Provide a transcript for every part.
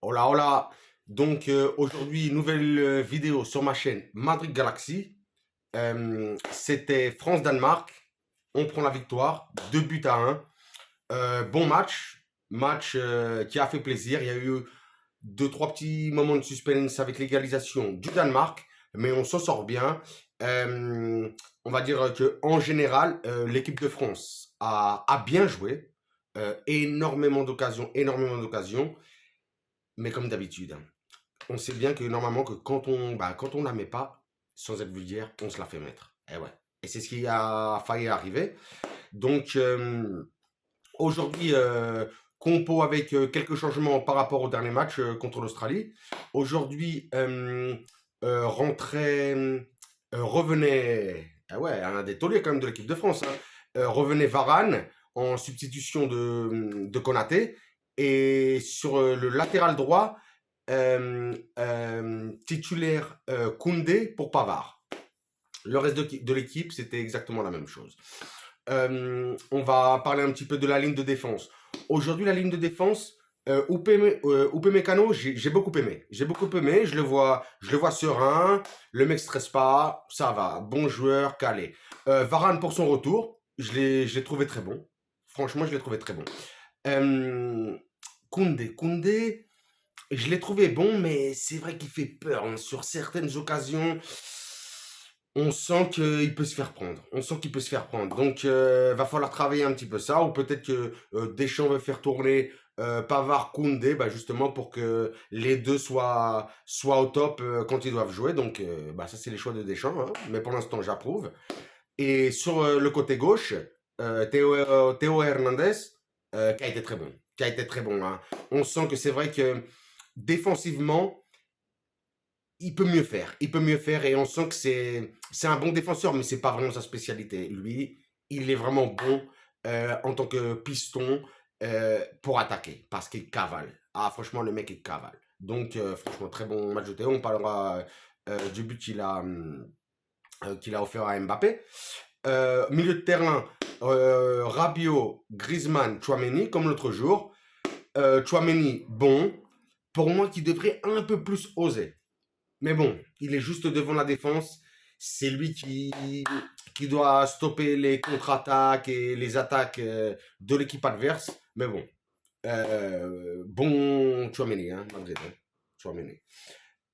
Hola, hola. Donc aujourd'hui, nouvelle vidéo sur ma chaîne Madrid Galaxy. C'était France-Danemark. On prend la victoire, 2 buts à 1. Bon match qui a fait plaisir. Il y a eu deux, trois petits moments de suspense avec l'égalisation du Danemark, mais on s'en sort bien. On va dire que en général, l'équipe de France a bien joué. Énormément d'occasions, énormément d'occasions. Mais comme d'habitude, hein, on sait bien que normalement, que quand on la met pas, sans être vulgaire, on se la fait mettre. Et ouais. Et c'est ce qui a failli arriver. Donc, aujourd'hui, compo avec quelques changements par rapport au dernier match contre l'Australie. Aujourd'hui, revenait, ah ouais, un des tauliers quand même de l'équipe de France, hein. Revenait Varane en substitution de Konaté. Et sur le latéral droit, titulaire Koundé pour Pavard. Le reste de l'équipe, c'était exactement la même chose. On va parler un petit peu de la ligne de défense. Aujourd'hui, la ligne de défense, Upamecano, j'ai beaucoup aimé. J'ai beaucoup aimé. Je le vois serein. Le mec stresse pas. Ça va. Bon joueur, calé. Varane pour son retour. Je l'ai trouvé très bon. Franchement, je l'ai trouvé très bon. Koundé, je l'ai trouvé bon, mais c'est vrai qu'il fait peur, hein. Sur certaines occasions, on sent qu'il peut se faire prendre. On sent qu'il peut se faire prendre. Donc, va falloir travailler un petit peu ça. Ou peut-être que Deschamps veut faire tourner Pavard, Koundé, bah, justement pour que les deux soient au top quand ils doivent jouer. Donc, ça, c'est les choix de Deschamps, hein. Mais pour l'instant, j'approuve. Et sur le côté gauche, Théo Hernandez, qui a été très bon. Qui a été très bon, hein. On sent que c'est vrai que défensivement, il peut mieux faire. Il peut mieux faire et on sent que c'est un bon défenseur, mais c'est pas vraiment sa spécialité. Lui, il est vraiment bon en tant que piston pour attaquer parce qu'il cavale. Ah, franchement, le mec, il cavale. Donc, franchement, très bon match de Théo. On parlera du but qu'il a offert à Mbappé. Milieu de terrain, Rabiot, Griezmann, Tchouaméni, comme l'autre jour. Tchouaméni, bon. Pour moi, qui devrait un peu plus oser. Mais bon, il est juste devant la défense. C'est lui qui doit stopper les contre-attaques et les attaques de l'équipe adverse. Mais bon, bon Tchouaméni, hein, malgré tout. Tchouaméni.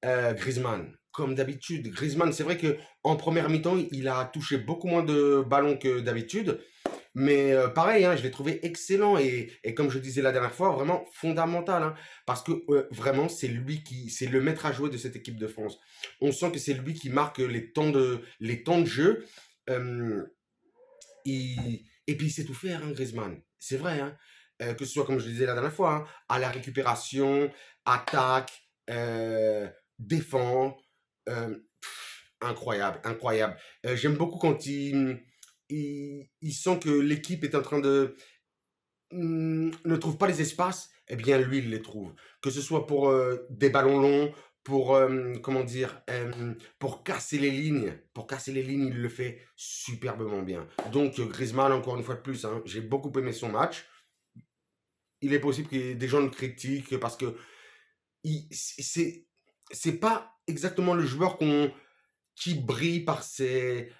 Griezmann, comme d'habitude. Griezmann, c'est vrai que en première mi-temps, il a touché beaucoup moins de ballons que d'habitude. Mais pareil, hein, je l'ai trouvé excellent et comme je disais la dernière fois, vraiment fondamental, hein, parce que vraiment, c'est le maître à jouer de cette équipe de France. On sent que c'est lui qui marque les temps de jeu. Euh, et puis, il sait tout faire, hein, Griezmann. C'est vrai, hein. Que ce soit, comme je le disais la dernière fois, hein, à la récupération, attaque, défend. Incroyable, incroyable. J'aime beaucoup quand il sent que l'équipe est en train de ne trouve pas les espaces, eh bien lui il les trouve. Que ce soit pour des ballons longs, pour comment dire, pour casser les lignes, il le fait superbement bien. Donc Griezmann encore une fois de plus, hein, j'ai beaucoup aimé son match. Il est possible que des gens le critiquent parce que c'est pas exactement le joueur qui brille par ses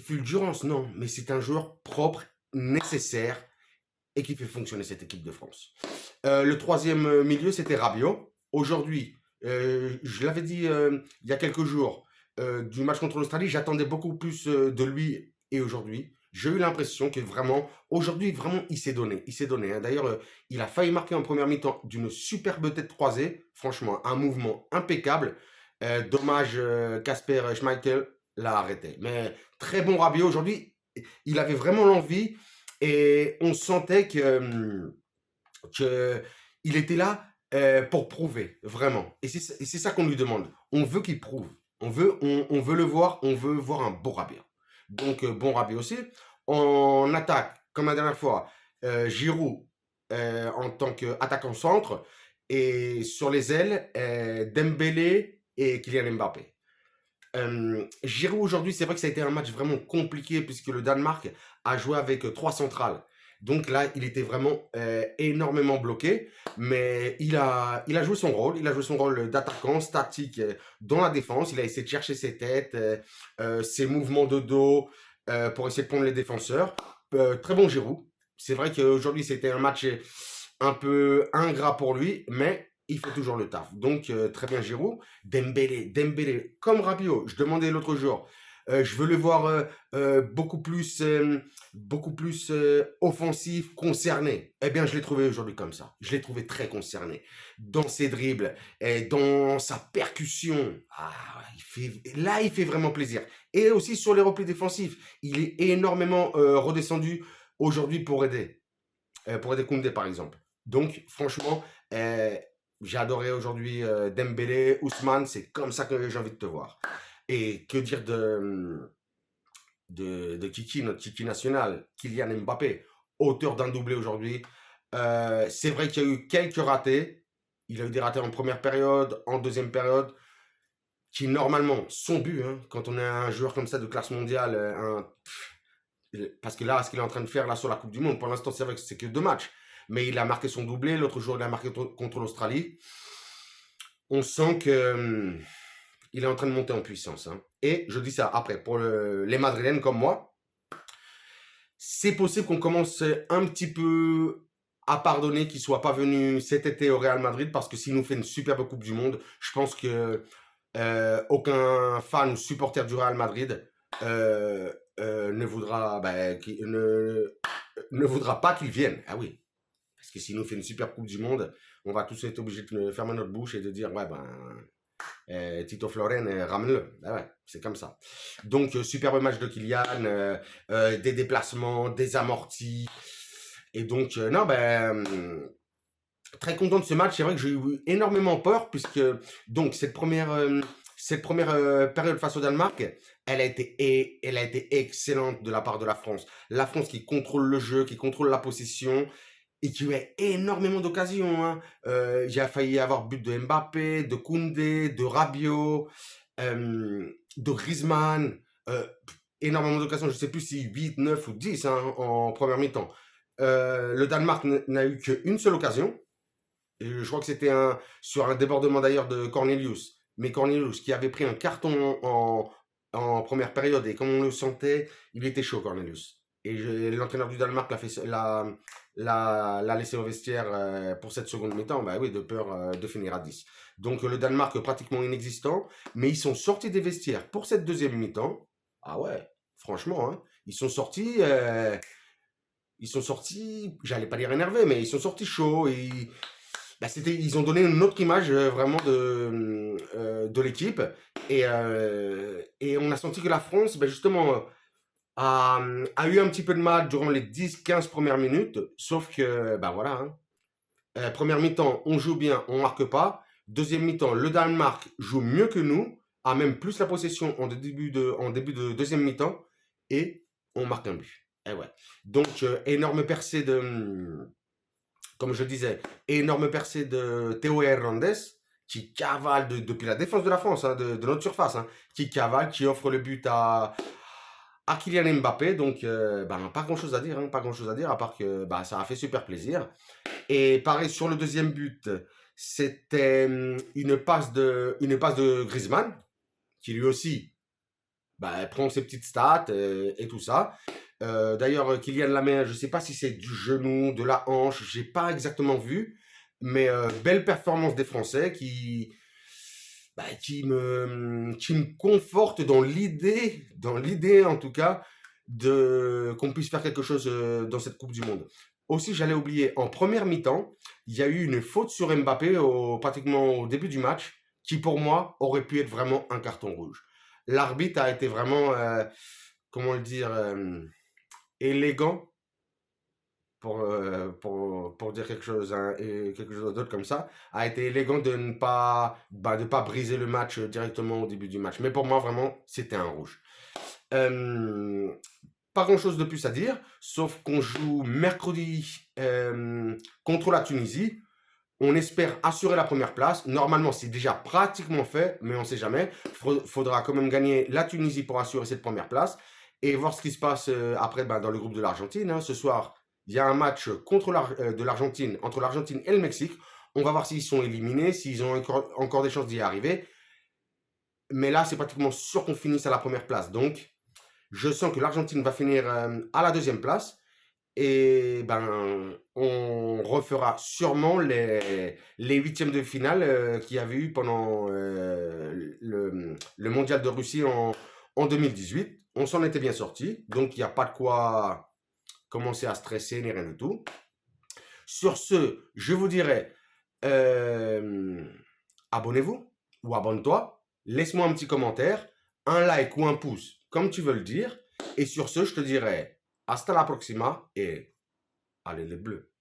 fulgurances, non, mais c'est un joueur propre, nécessaire et qui fait fonctionner cette équipe de France. Le troisième milieu, c'était Rabiot. Aujourd'hui, je l'avais dit il y a quelques jours, du match contre l'Australie, j'attendais beaucoup plus de lui et aujourd'hui. J'ai eu l'impression que vraiment, aujourd'hui, vraiment, il s'est donné. Il s'est donné, hein. D'ailleurs, il a failli marquer en première mi-temps d'une superbe tête croisée. Franchement, un mouvement impeccable. Dommage, Kasper Schmeichel l'a arrêté. Mais très bon Rabiot aujourd'hui. Il avait vraiment l'envie et on sentait que il était là pour prouver, vraiment. Et c'est ça qu'on lui demande. On veut qu'il prouve. On veut le voir, on veut voir un beau Rabiot. Donc, bon Rabiot aussi. En attaque, comme la dernière fois, Giroud en tant qu'attaquant centre. Et sur les ailes, Dembélé et Kylian Mbappé. Giroud aujourd'hui, c'est vrai que ça a été un match vraiment compliqué puisque le Danemark a joué avec trois centrales. Donc là, il était vraiment énormément bloqué, mais il a joué son rôle. Il a joué son rôle d'attaquant statique dans la défense. Il a essayé de chercher ses têtes, ses mouvements de dos pour essayer de prendre les défenseurs. Très bon Giroud. C'est vrai qu'aujourd'hui, c'était un match un peu ingrat pour lui, mais il fait toujours le taf. Donc, très bien Giroud. Dembélé, comme Rabiot. Je demandais l'autre jour. Je veux le voir beaucoup plus offensif, concerné. Eh bien, je l'ai trouvé aujourd'hui comme ça. Je l'ai trouvé très concerné. Dans ses dribbles, et dans sa percussion. Là, il fait vraiment plaisir. Et aussi sur les replis défensifs. Il est énormément redescendu aujourd'hui pour aider Koundé par exemple. Donc, franchement, j'ai adoré aujourd'hui Dembélé, Ousmane. C'est comme ça que j'ai envie de te voir. Et que dire de Kiki, notre Kiki national, Kylian Mbappé, auteur d'un doublé aujourd'hui. C'est vrai qu'il y a eu quelques ratés. Il a eu des ratés en première période, en deuxième période, qui normalement sont buts. Hein, quand on a un joueur comme ça de classe mondiale, parce que là, ce qu'il est en train de faire là sur la Coupe du Monde, pour l'instant, c'est vrai que c'est que 2 matchs. Mais il a marqué son doublé, l'autre jour, il a marqué contre l'Australie. On sent que il est en train de monter en puissance. Hein. Et je dis ça après, pour les Madrilènes comme moi, c'est possible qu'on commence un petit peu à pardonner qu'il ne soit pas venu cet été au Real Madrid, parce que s'il nous fait une superbe Coupe du Monde, je pense que aucun fan ou supporter du Real Madrid ne voudra, ne voudra pas qu'il vienne. Ah oui. Parce que s'il nous fait une super Coupe du Monde, on va tous être obligés de fermer notre bouche et de dire, ouais, Tito Floren, ramène-le. Ben ouais, c'est comme ça. Donc, superbe match de Kylian, des déplacements, des amortis. Et donc, non, très content de ce match. C'est vrai que j'ai eu énormément peur, puisque donc cette première période face au Danemark, elle a été excellente de la part de la France. La France qui contrôle le jeu, qui contrôle la possession, et qui a énormément d'occasions. Hein. J'ai failli avoir but de Mbappé, de Koundé, de Rabiot, de Griezmann. Énormément d'occasions, je ne sais plus si 8, 9 ou 10 hein, en première mi-temps. Le Danemark n'a eu qu'une seule occasion. Et je crois que c'était sur un débordement d'ailleurs de Cornelius. Mais Cornelius qui avait pris un carton en première période, et comme on le sentait, il était chaud Cornelius. Et l'entraîneur du Danemark l'a laissé au vestiaire pour cette seconde mi-temps, bah oui, de peur de finir à 10. Donc le Danemark pratiquement inexistant, mais ils sont sortis des vestiaires pour cette deuxième mi-temps. Ah ouais, franchement, hein, ils sont sortis, j'allais pas dire énervés, mais ils sont sortis chauds. Ils ont donné une autre image vraiment de l'équipe. Et on a senti que la France, justement, a eu un petit peu de mal durant les 10-15 premières minutes. Sauf que, voilà. Hein. Première mi-temps, on joue bien, on marque pas. Deuxième mi-temps, le Danemark joue mieux que nous, a même plus la possession en début de deuxième mi-temps. Et on marque un but. Et ouais. Donc, énorme percée comme je disais, énorme percée de Théo Hernandez, qui cavale depuis la défense de la France, hein, de notre surface, hein, qui cavale, qui offre le but à Kylian Mbappé. Donc, pas grand-chose à dire, hein, pas grand-chose à dire, à part que ça a fait super plaisir. Et pareil, sur le deuxième but, c'était une passe de Griezmann, qui lui aussi prend ses petites stats et tout ça. D'ailleurs, Kylian Lamé, je ne sais pas si c'est du genou, de la hanche, je n'ai pas exactement vu, mais belle performance des Français qui me conforte dans l'idée en tout cas, qu'on puisse faire quelque chose dans cette Coupe du Monde. Aussi, j'allais oublier, en première mi-temps, il y a eu une faute sur Mbappé pratiquement au début du match, qui pour moi aurait pu être vraiment un carton rouge. L'arbitre a été vraiment, comment le dire, élégant pour dire quelque chose, hein, et quelque chose d'autre comme ça, a été élégant de ne pas briser le match directement au début du match. Mais pour moi, vraiment, c'était un rouge. Pas grand chose de plus à dire, sauf qu'on joue mercredi contre la Tunisie. On espère assurer la première place. Normalement, c'est déjà pratiquement fait, mais on ne sait jamais. Faudra quand même gagner la Tunisie pour assurer cette première place. Et voir ce qui se passe après dans le groupe de l'Argentine. Hein. Ce soir, il y a un match de l'Argentine, entre l'Argentine et le Mexique. On va voir s'ils sont éliminés, s'ils ont encore des chances d'y arriver. Mais là, c'est pratiquement sûr qu'on finisse à la première place. Donc, je sens que l'Argentine va finir à la deuxième place. Et ben, on refera sûrement les huitièmes de finale qu'il y avait eu pendant le mondial de Russie en 2018. On s'en était bien sorti, donc il n'y a pas de quoi commencer à stresser ni rien du tout. Sur ce, je vous dirais, euh, abonnez-vous ou abonne-toi, laisse-moi un petit commentaire, un like ou un pouce, comme tu veux le dire. Et sur ce, je te dirais hasta la próxima et allez les bleus.